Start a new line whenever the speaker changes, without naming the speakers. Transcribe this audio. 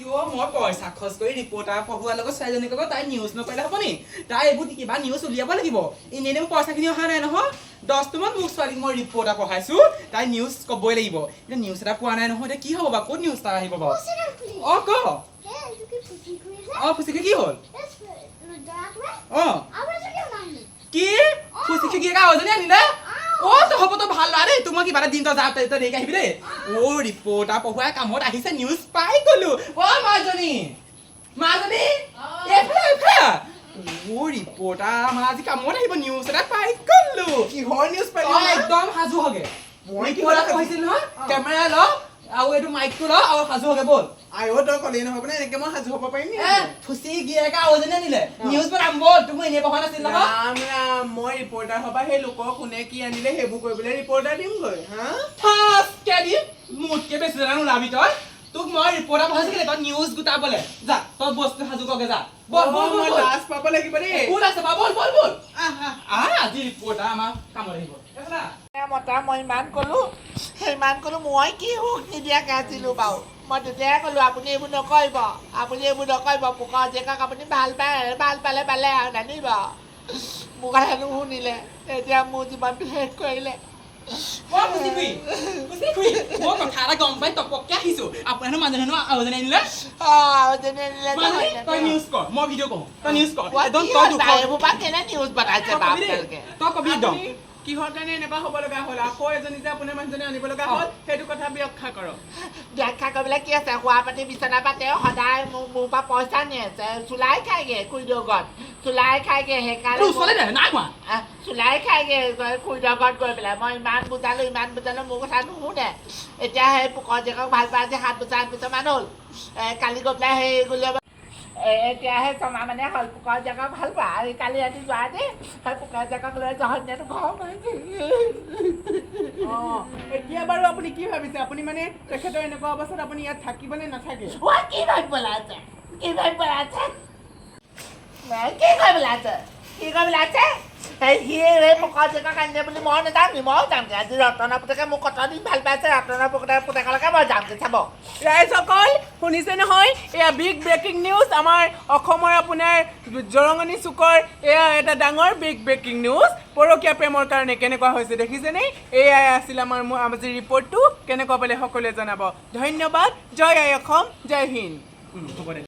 মই পইচা খৰচ কৰি ৰিপৰ্টাৰ পঢ়োৱাৰ লগত ছোৱালীজনীক ক'ব তাই নিউজ নকৰিলে হ'ব নি তাই এইবোৰ কিবা নিউজ উলিয়াব লাগিব এনেই মোৰ পইচাখিনি অহা নাই নহয় 10 মান মোক ছোৱালীক মই ৰিপৰ্টাৰ পঢ়াইছো তাই নিউজ ক'বই লাগিব এতিয়া নিউজ এটা পোৱা নাই নহয় এতিয়া কি হ'ব বাৰু ক'ত নিউজ এটা আহিব বাৰু অ' ক অ' ফুচিকে কি হ'ল অ' কি ফুচিকে কি কাগজনী আনিলে অ' তই হ'ব তই ভাল ল'ৰা দেই তোক মই কিবা এটা দিন তই যা তই দেৰিকৈ আহিবি দেই অ' ৰিপৰ্টাৰ পঢ়ুৱাই কামত আহিছে নিউজ পাই গ'লো অ' মাজনী এইফালে অ' ৰিপৰ্টাৰ আমাৰ আজি কামত আহিব নিউজ এটা পাই গ'লো
কিহৰ নিউজ পালি
একদম সাজু হগে মই ৰিপৰ্টাৰ পঢ়িছিল নহয় কেমেৰা ল আৰু এইটো মাইকটো ল আৰু সাজু হগে বল
আইও তই ক'লেই নহ'ব নে এনেকে মই সাজু হ'ব পাৰিম নি
ফুচি গিয়েকা আওজনী আনিলে নিউজ বনাম বল তুমি এনেই পঢ়া নাছিল নহয়
ৰাম ৰাম মই ৰিপৰ্টাৰ হবা সেই লোকৰ কোনে কি আনিলে সেইবোৰ কৰিবলৈ ৰিপৰ্টাৰ দিমগৈ হা
ফাৰ্ষ্টকে দিম মোতকে বেছি জানো ওলাবি তই তোক মই ৰিপৰ্টাৰ পঢ়াইছিলো তই নিউজ গোটাবলে যা তই বস্তু সাজু কগে যা বল বল
মই লাজ পাব লাগিব দেই
কোন আছে বা বল বল বল আজি ৰিপৰ্টাৰ আমাৰ কামত আহিব
মতা মই ইমান ক'লো মই কি সুখ নিদিয়াকৈ আছিলোঁ বাৰু মই তেতিয়াই ক'লোঁ আপুনি এইবোৰ নকৰিব পোকৰ জীয়েকক আপুনি ভাল পালে আৰু নানিব মোক কথা নুশুনিলে এতিয়া মোৰ জীৱনটো শেষ কৰিলে
মই কথা এটা গম পাই তপককে আহিছো আপোনাৰ মানুহ আওজনী আনিলে তই নিউজ কৰ মই ভিডিঅ' কৰো তই নিউজ কৰ
এইবোৰ পৰা কেনে নিউজ বনাইছে
তই কবি একদম
কিহৰ কাৰণে এনেকুৱা হ'ব লগা হ'ল আকৌ এজনী যে আপোনাৰ মানুহজনী আনিব লগা হ'ল সেইটো কথা ব্যাখ্যা কৰক
ব্যাখ্যা কৰিবলৈ কি আছে শুৱা পাতি বিচনা পাতে সদায় মোৰ পৰা পইচা নিয়ে চুলাই খায়গৈ খুৰীদেউগত চুলাই খায়গৈ সেইকাৰণে চুলাই খায়গৈ খুৰীদেউগত গৈ পেলাই মই ইমান বুজালো মোৰ কথা নুশুনে এতিয়া সেই পোকৰ জীয়েকক ভাল পাই যে 7 বছৰমান হ'ল কালি গৈ পেলাই সেই গুলিয়াব এতিয়া সেই ছমাহ মানে হ'ল পোকৰ জীয়েকক ভাল পোৱা আৰু কালি ৰাতি যোৱা দেই সেই পোকৰ জীয়েকক লৈ জহনীয়াটো ঘৰ
এতিয়া বাৰু আপুনি কি ভাবিছে আপুনি মানে তেখেতৰ এনেকুৱা অৱস্থাত আপুনি ইয়াত থাকিব নে নাথাকে
কি কৰিবলৈ আছে সি এই পোকৰ জীয়েকক আনিলে বুলি মই নাযামগৈ ময়ো যামগৈ আজি ৰতনৰ পুতেকে মোক কত দিন ভাল পাইছে ৰতনৰ পুতেকলৈকে মই যামগৈ চাব
ৰাইজসকল শুনিছে নহয় এয়া বিগ ব্ৰেকিং নিউজ আমাৰ অসমৰ আপোনাৰ জৰঙনি চুকৰ এয়া এটা ডাঙৰ বিগ ব্ৰেকিং নিউজ পৰকীয়া প্ৰেমৰ কাৰণে কেনেকুৱা হৈছে দেখিছেনে এয়াই আছিল আমাৰ আজি ৰিপৰ্টটো কেনেকুৱা পালে সকলোৱে জনাব ধন্যবাদ জয় আই অসম জয় হিন্দ হ'ব দে